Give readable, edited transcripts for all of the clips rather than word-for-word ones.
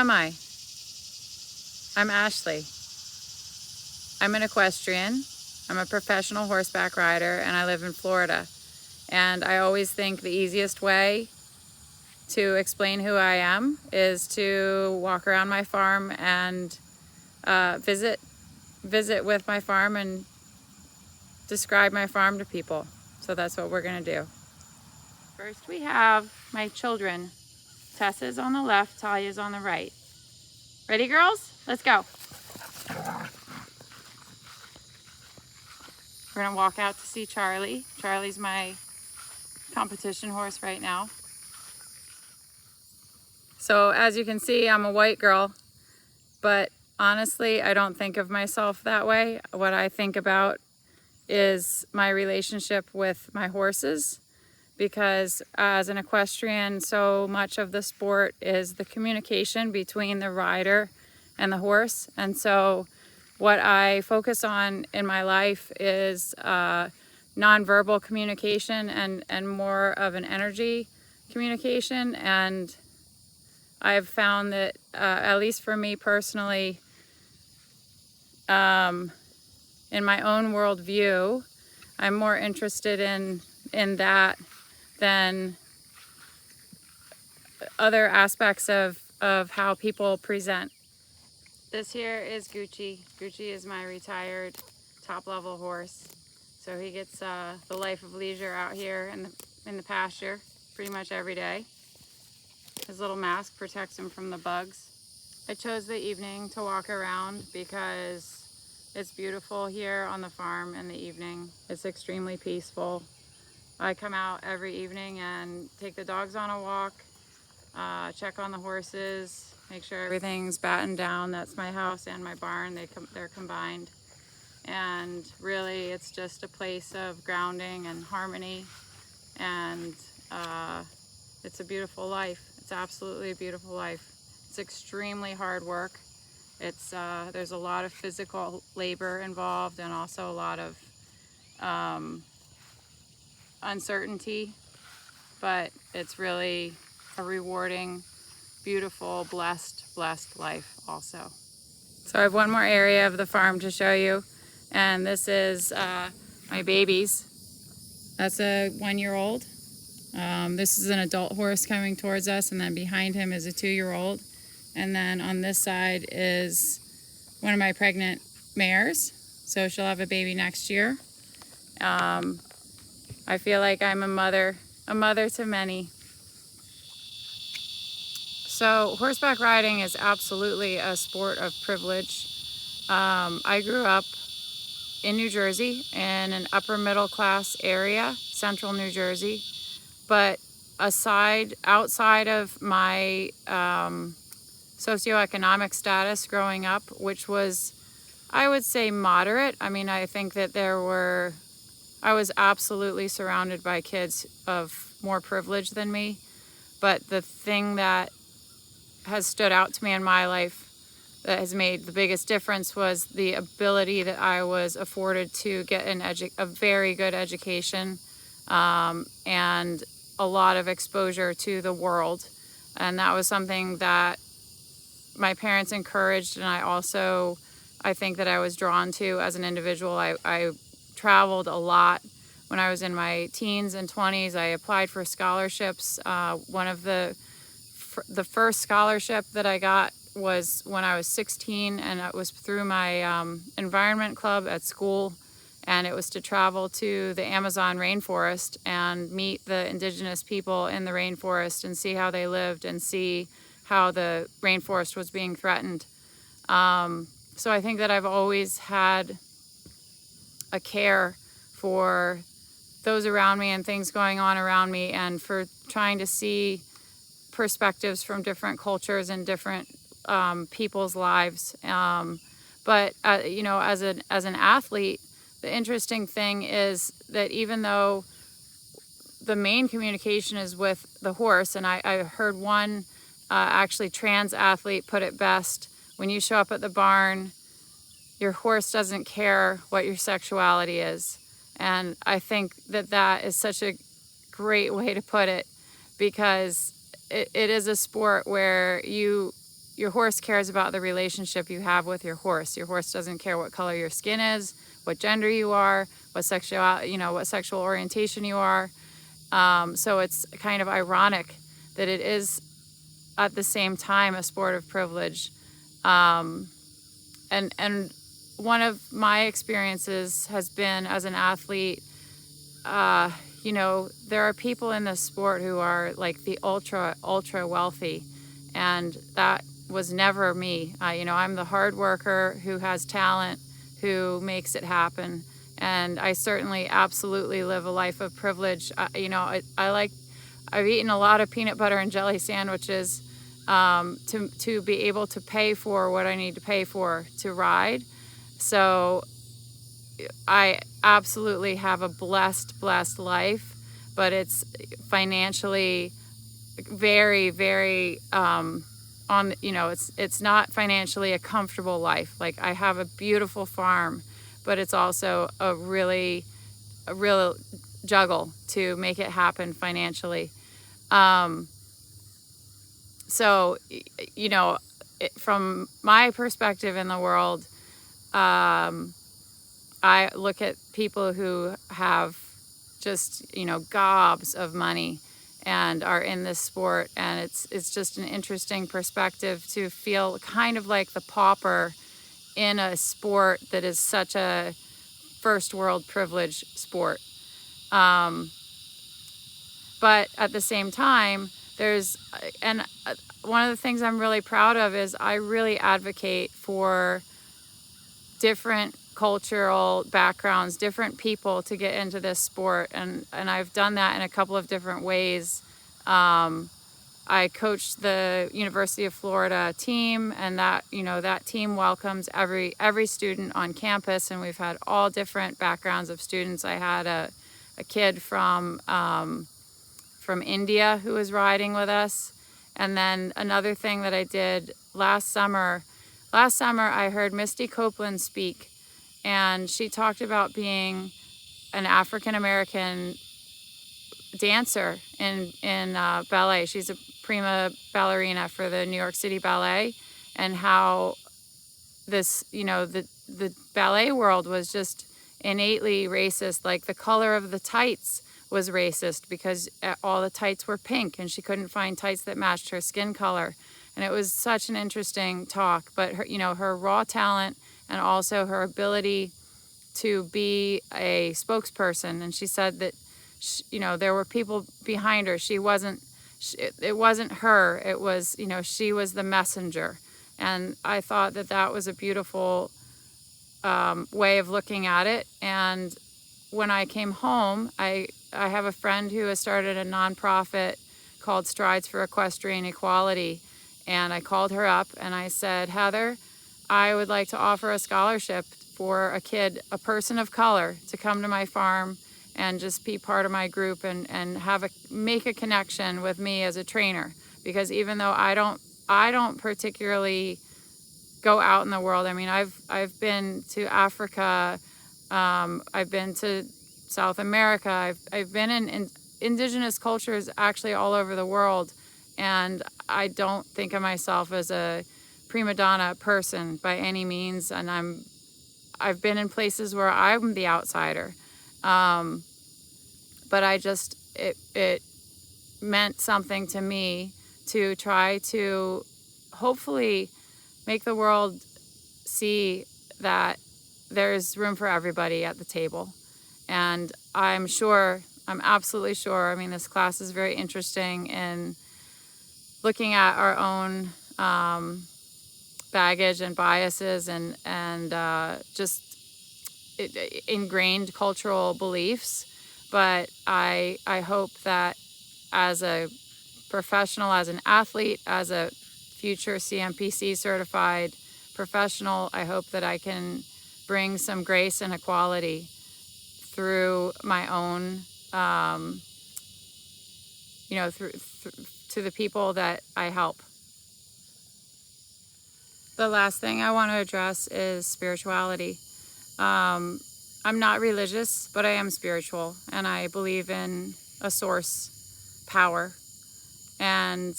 am I? I'm Ashley. I'm an equestrian. I'm a professional horseback rider, and I live in Florida. And I always think the easiest way to explain who I am is to walk around my farm and visit with my farm and describe my farm to people. So that's what we're gonna do. First we have my children. Tessa's on the left, Talia's on the right. Ready, girls? Let's go. We're gonna walk out to see Charlie. Charlie's my competition horse right now. So as you can see, I'm a white girl, but honestly, I don't think of myself that way. What I think about is my relationship with my horses, because as an equestrian, so much of the sport is the communication between the rider and the horse. And so what I focus on in my life is nonverbal communication and more of an energy communication. And I've found that, at least for me personally, in my own worldview, I'm more interested in that than other aspects of how people present. This here is Gucci. Gucci is my retired top-level horse. So he gets the life of leisure out here in the pasture pretty much every day. His little mask protects him from the bugs. I chose the evening to walk around because it's beautiful here on the farm in the evening. It's extremely peaceful. I come out every evening and take the dogs on a walk, check on the horses, make sure everything's battened down. That's my house and my barn. They're combined. And really, it's just a place of grounding and harmony. And it's a beautiful life. It's absolutely a beautiful life. It's extremely hard work. There's a lot of physical labor involved, and also a lot of uncertainty, but it's really a rewarding, beautiful, blessed life also. So I have one more area of the farm to show you, and this is my babies. That's a 1-year-old. This is an adult horse coming towards us, and then behind him is a 2-year-old. And then on this side is one of my pregnant mares. So she'll have a baby next year. I feel like I'm a mother to many. So horseback riding is absolutely a sport of privilege. I grew up in New Jersey in an upper middle class area, central New Jersey. But outside of my socioeconomic status growing up, which was, I would say, moderate. I mean, I think that I was absolutely surrounded by kids of more privilege than me. But the thing that has stood out to me in my life that has made the biggest difference was the ability that I was afforded to get a very good education and a lot of exposure to the world. And that was something that my parents encouraged, and I think that I was drawn to as an individual. I traveled a lot when I was in my teens and 20s. I applied for scholarships. One of the first scholarship that I got was when I was 16, and it was through my environment club at school. And it was to travel to the Amazon rainforest and meet the indigenous people in the rainforest and see how they lived and see how the rainforest was being threatened. So I think that I've always had a care for those around me and things going on around me, and for trying to see perspectives from different cultures and different people's lives. But as an athlete, the interesting thing is that even though the main communication is with the horse, and I heard one actually trans athlete put it best: when you show up at the barn, your horse doesn't care what your sexuality is. And I think that is such a great way to put it, because it is a sport where you your horse cares about the relationship you have with your horse. Your horse doesn't care what color your skin is, what gender you are, what sexual orientation you are. So it's kind of ironic that it is at the same time a sport of privilege. And one of my experiences has been as an athlete, there are people in this sport who are like the ultra wealthy, and that was never me. I'm the hard worker who has talent, who makes it happen. And I certainly absolutely live a life of privilege. I've eaten a lot of peanut butter and jelly sandwiches to be able to pay for what I need to pay for to ride. So I absolutely have a blessed life, but it's financially very, very it's not financially a comfortable life. Like, I have a beautiful farm, but it's also a real juggle to make it happen financially. So, from my perspective in the world, I look at people who have just, gobs of money and are in this sport, and it's just an interesting perspective to feel kind of like the pauper in a sport that is such a first world privilege sport. But at the same time, one of the things I'm really proud of is I really advocate for different cultural backgrounds, different people to get into this sport, and I've done that in a couple of different ways. I coached the University of Florida team, and that team welcomes every student on campus, and we've had all different backgrounds of students. I had a kid from India who was riding with us. And then another thing that I did last summer I heard Misty Copeland speak, and she talked about being an African American dancer in ballet. She's a prima ballerina for the New York City Ballet, and how this, the ballet world was just innately racist. Like, the color of the tights was racist because all the tights were pink and she couldn't find tights that matched her skin color. And it was such an interesting talk. But her raw talent, and also her ability to be a spokesperson. And she said that there were people behind her. It wasn't her. It was, she was the messenger. And I thought that was a beautiful way of looking at it. And when I came home, I have a friend who has started a nonprofit called Strides for Equestrian Equality. And I called her up and I said, Heather, I would like to offer a scholarship for a person of color, to come to my farm and just be part of my group and make a connection with me as a trainer. Because even though I don't particularly go out in the world. I mean, I've been to Africa, I've been to South America, I've been in indigenous cultures actually all over the world, and I don't think of myself as a prima donna person by any means, and I've been in places where I'm the outsider, but it meant something to me to try to hopefully make the world see that there's room for everybody at the table. And I'm absolutely sure, I mean, this class is very interesting in looking at our own baggage and biases and just ingrained cultural beliefs. But I hope that as a professional, as an athlete, as a future CMPC certified professional, I hope that I can bring some grace and equality through my own, to the people that I help. The last thing I want to address is spirituality. I'm not religious, but I am spiritual, and I believe in a source power. And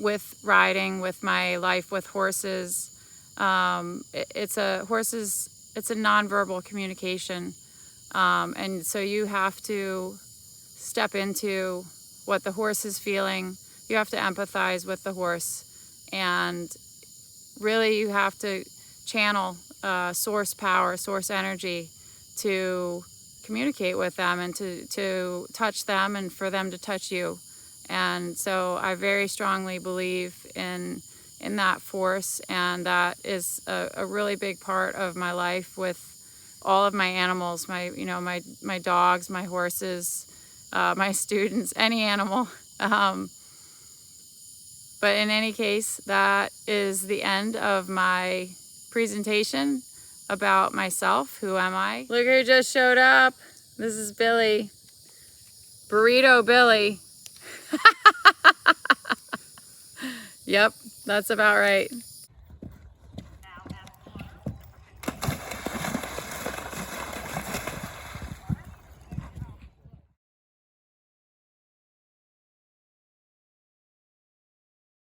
with riding, with my life with horses. It's a nonverbal communication, and so you have to step into what the horse is feeling. You have to empathize with the horse, and really you have to channel source power, source energy to communicate with them and to touch them and for them to touch you. And so I very strongly believe in that force, and that is a really big part of my life with all of my animals, my dogs, my horses, my students, any animal. But in any case, that is the end of my presentation about myself. Who am I? Look who just showed up. This is Billy. Burrito Billy. Yep, that's about right.